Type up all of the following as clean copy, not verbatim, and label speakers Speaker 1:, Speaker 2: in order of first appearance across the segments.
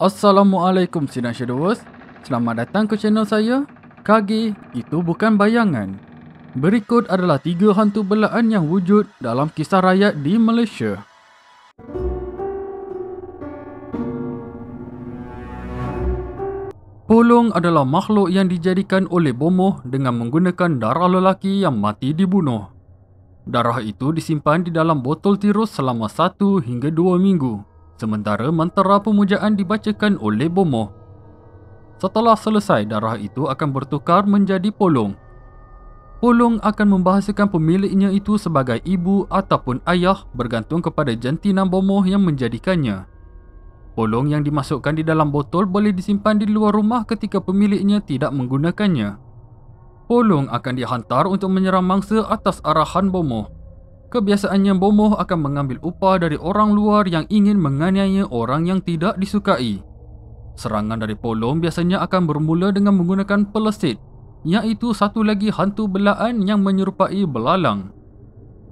Speaker 1: Assalamualaikum Sinar Shadowers. Selamat datang ke channel saya. KG itu bukan bayangan. Berikut adalah 3 hantu belaan yang wujud dalam kisah rakyat di Malaysia. Polong adalah makhluk yang dijadikan oleh bomoh dengan menggunakan darah lelaki yang mati dibunuh. Darah itu disimpan di dalam botol tirus selama 1 hingga 2 minggu. Sementara mantra pemujaan dibacakan oleh bomoh. Setelah selesai, darah itu akan bertukar menjadi polong. Polong akan membahasakan pemiliknya itu sebagai ibu ataupun ayah bergantung kepada jantinan bomoh yang menjadikannya. Polong yang dimasukkan di dalam botol boleh disimpan di luar rumah ketika pemiliknya tidak menggunakannya. Polong akan dihantar untuk menyerang mangsa atas arahan bomoh. Kebiasaannya bomoh akan mengambil upah dari orang luar yang ingin menganiaya orang yang tidak disukai. Serangan dari polong biasanya akan bermula dengan menggunakan pelesit, iaitu satu lagi hantu belaan yang menyerupai belalang.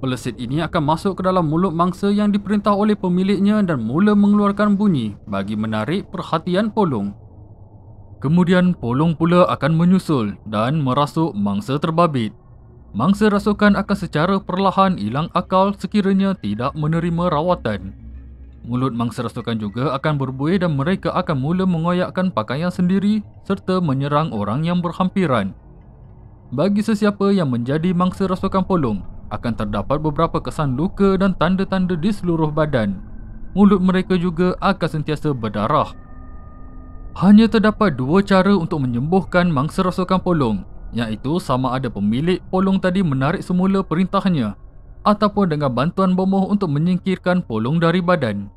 Speaker 1: Pelesit ini akan masuk ke dalam mulut mangsa yang diperintah oleh pemiliknya dan mula mengeluarkan bunyi bagi menarik perhatian polong. Kemudian polong pula akan menyusul dan merasuk mangsa terbabit. Mangsa rasukan akan secara perlahan hilang akal sekiranya tidak menerima rawatan. Mulut mangsa rasukan juga akan berbuih dan mereka akan mula mengoyakkan pakaian sendiri serta menyerang orang yang berhampiran. Bagi sesiapa yang menjadi mangsa rasukan polong, akan terdapat beberapa kesan luka dan tanda-tanda di seluruh badan. Mulut mereka juga akan sentiasa berdarah. Hanya terdapat 2 cara untuk menyembuhkan mangsa rasukan polong, iaitu sama ada pemilik polong tadi menarik semula perintahnya ataupun dengan bantuan bomoh untuk menyingkirkan polong dari badan.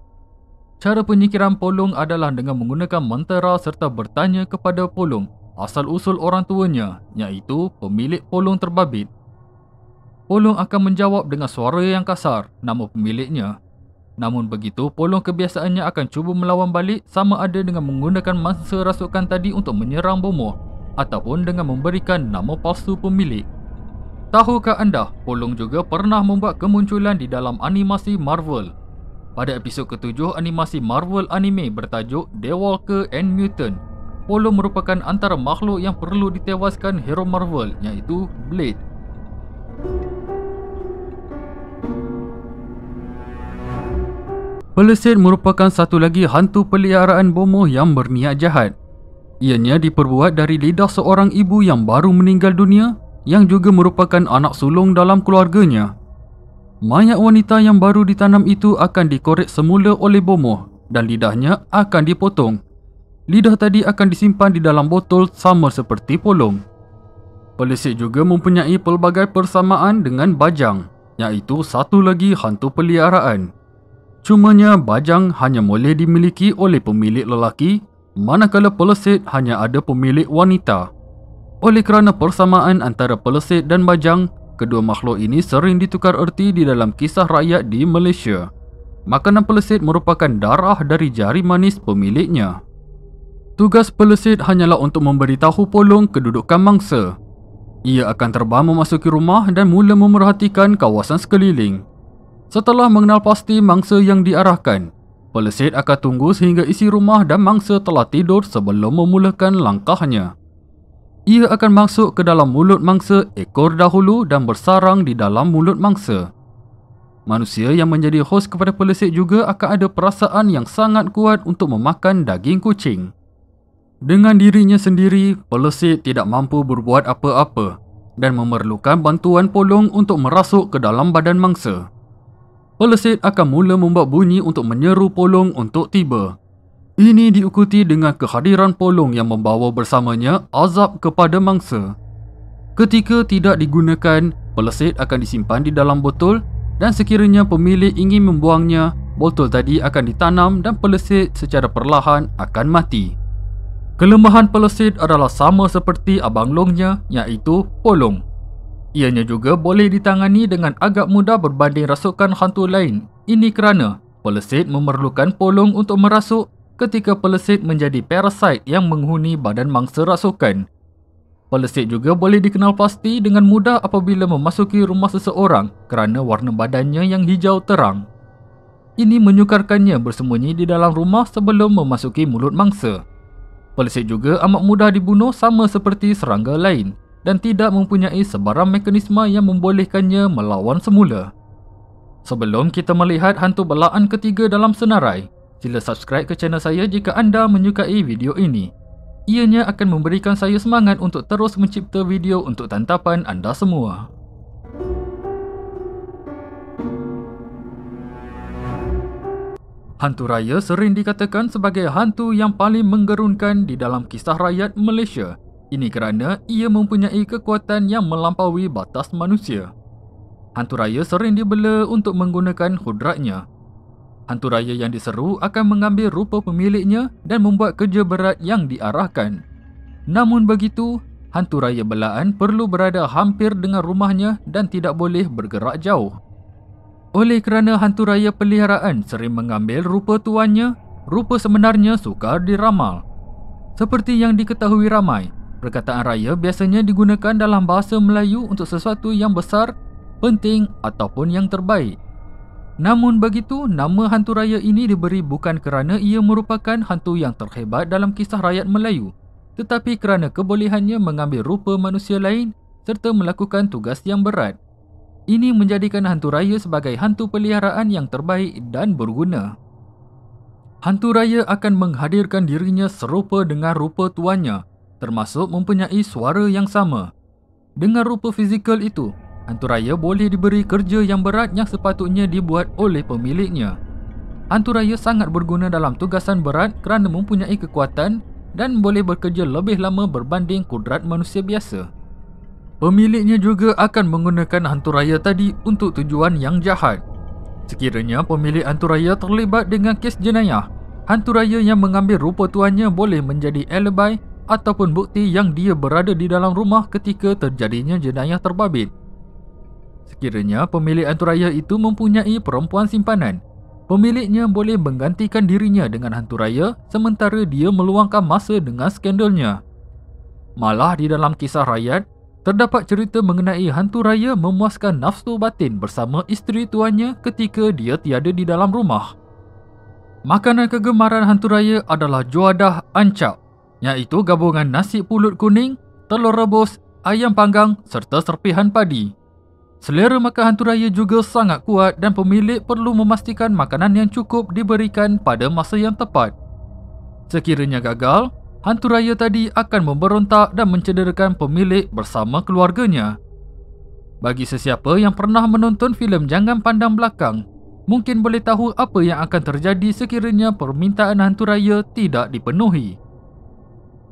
Speaker 1: Cara penyingkiran polong adalah dengan menggunakan mantra serta bertanya kepada polong asal-usul orang tuanya, iaitu pemilik polong terbabit. Polong akan menjawab dengan suara yang kasar nama pemiliknya. Namun begitu, polong kebiasaannya akan cuba melawan balik sama ada dengan menggunakan mangsa rasukan tadi untuk menyerang bomoh ataupun dengan memberikan nama palsu pemilik. Tahukah anda, polong juga pernah membuat kemunculan di dalam animasi Marvel. Pada episod ke-7 animasi Marvel anime bertajuk Daywalker and Mutant, polong merupakan antara makhluk yang perlu ditewaskan hero Marvel, iaitu Blade. Pelesit merupakan satu lagi hantu peliharaan bomoh yang berniat jahat. Ianya diperbuat dari lidah seorang ibu yang baru meninggal dunia yang juga merupakan anak sulung dalam keluarganya. Mayat wanita yang baru ditanam itu akan dikorek semula oleh bomoh dan lidahnya akan dipotong. Lidah tadi akan disimpan di dalam botol sama seperti polong. Pelesit juga mempunyai pelbagai persamaan dengan bajang, iaitu satu lagi hantu peliharaan. Cumanya bajang hanya boleh dimiliki oleh pemilik lelaki, manakala pelesit hanya ada pemilik wanita. Oleh kerana persamaan antara pelesit dan bajang, kedua makhluk ini sering ditukar erti di dalam kisah rakyat di Malaysia. Makanan pelesit merupakan darah dari jari manis pemiliknya. Tugas pelesit hanyalah untuk memberitahu polong kedudukan mangsa. Ia akan terbang memasuki rumah dan mula memerhatikan kawasan sekeliling. Setelah mengenal pasti mangsa yang diarahkan, pelesit akan tunggu sehingga isi rumah dan mangsa telah tidur sebelum memulakan langkahnya. Ia akan masuk ke dalam mulut mangsa ekor dahulu dan bersarang di dalam mulut mangsa. Manusia yang menjadi hos kepada pelesit juga akan ada perasaan yang sangat kuat untuk memakan daging kucing. Dengan dirinya sendiri, pelesit tidak mampu berbuat apa-apa dan memerlukan bantuan polong untuk merasuk ke dalam badan mangsa. Pelesit akan mula membuat bunyi untuk menyeru polong untuk tiba. Ini diikuti dengan kehadiran polong yang membawa bersamanya azab kepada mangsa. Ketika tidak digunakan, pelesit akan disimpan di dalam botol dan sekiranya pemilik ingin membuangnya, botol tadi akan ditanam dan pelesit secara perlahan akan mati. Kelemahan pelesit adalah sama seperti abang longnya, iaitu polong. Ianya juga boleh ditangani dengan agak mudah berbanding rasukan hantu lain. Ini kerana pelesit memerlukan polong untuk merasuk ketika pelesit menjadi parasit yang menghuni badan mangsa rasukan. Pelesit juga boleh dikenal pasti dengan mudah apabila memasuki rumah seseorang kerana warna badannya yang hijau terang.
Speaker 2: Ini menyukarkannya bersembunyi di dalam rumah sebelum memasuki mulut mangsa. Pelesit juga amat mudah dibunuh sama seperti serangga lain dan tidak mempunyai sebarang mekanisme yang membolehkannya melawan semula. Sebelum kita melihat hantu belaan ketiga dalam senarai, sila subscribe ke channel saya jika anda menyukai video ini. Ianya akan memberikan saya semangat untuk terus mencipta video untuk tantapan anda semua. Hantu raya sering dikatakan sebagai hantu yang paling menggerunkan di dalam kisah rakyat Malaysia. Ini kerana ia mempunyai kekuatan yang melampaui batas manusia. Hantu raya sering dibela untuk menggunakan kudratnya. Hantu raya yang diseru akan mengambil rupa pemiliknya dan membuat kerja berat yang diarahkan. Namun begitu, hantu raya belaan perlu berada hampir dengan rumahnya dan tidak boleh bergerak jauh. Oleh kerana hantu raya peliharaan sering mengambil rupa tuannya, rupa sebenarnya sukar diramal. Seperti yang diketahui ramai, perkataan raya biasanya digunakan dalam bahasa Melayu untuk sesuatu yang besar, penting ataupun yang terbaik. Namun begitu, nama hantu raya ini diberi bukan kerana ia merupakan hantu yang terhebat dalam kisah rakyat Melayu, tetapi kerana kebolehannya mengambil rupa manusia lain serta melakukan tugas yang berat. Ini menjadikan hantu raya sebagai hantu peliharaan yang terbaik dan berguna. Hantu raya akan menghadirkan dirinya serupa dengan rupa tuannya, termasuk mempunyai suara yang sama. Dengan rupa fizikal itu, hantu raya boleh diberi kerja yang berat yang sepatutnya dibuat oleh pemiliknya. Hantu raya sangat berguna dalam tugasan berat kerana mempunyai kekuatan dan boleh bekerja lebih lama berbanding kudrat manusia biasa. Pemiliknya juga akan menggunakan hantu raya tadi untuk tujuan yang jahat. Sekiranya pemilik hantu raya terlibat dengan kes jenayah, hantu raya yang mengambil rupa tuannya boleh menjadi alibi ataupun bukti yang dia berada di dalam rumah ketika terjadinya jenayah terbabit. Sekiranya pemilik hantu raya itu mempunyai perempuan simpanan, pemiliknya boleh menggantikan dirinya dengan hantu raya sementara dia meluangkan masa dengan skandalnya. Malah di dalam kisah rakyat, terdapat cerita mengenai hantu raya memuaskan nafsu batin bersama isteri tuannya ketika dia tiada di dalam rumah. Makanan kegemaran hantu raya adalah juadah ancak, iaitu gabungan nasi pulut kuning, telur rebus, ayam panggang serta serpihan padi. Selera makan hantu raya juga sangat kuat dan pemilik perlu memastikan makanan yang cukup diberikan pada masa yang tepat. Sekiranya gagal, hantu raya tadi akan memberontak dan mencederakan pemilik bersama keluarganya. Bagi sesiapa yang pernah menonton filem Jangan Pandang Belakang, mungkin boleh tahu apa yang akan terjadi sekiranya permintaan hantu raya tidak dipenuhi.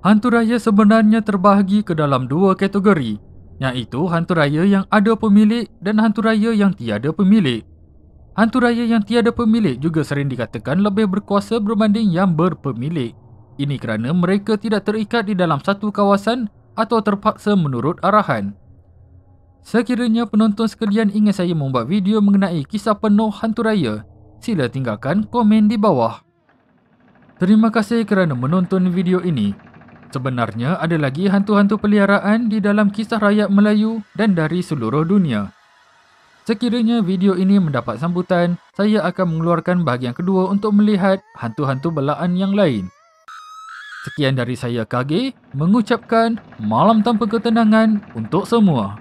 Speaker 2: Hantu raya sebenarnya terbahagi ke dalam dua kategori, iaitu hantu raya yang ada pemilik dan hantu raya yang tiada pemilik. Hantu raya yang tiada pemilik juga sering dikatakan lebih berkuasa berbanding yang berpemilik. Ini kerana mereka tidak terikat di dalam satu kawasan atau terpaksa menurut arahan. Sekiranya penonton sekalian ingin saya membuat video mengenai kisah penuh hantu raya, sila tinggalkan komen di bawah. Terima kasih kerana menonton video ini. Sebenarnya ada lagi hantu-hantu peliharaan di dalam kisah rakyat Melayu dan dari seluruh dunia. Sekiranya video ini mendapat sambutan, saya akan mengeluarkan bahagian kedua untuk melihat hantu-hantu belaan yang lain. Sekian dari saya KG, mengucapkan malam tanpa ketenangan untuk semua.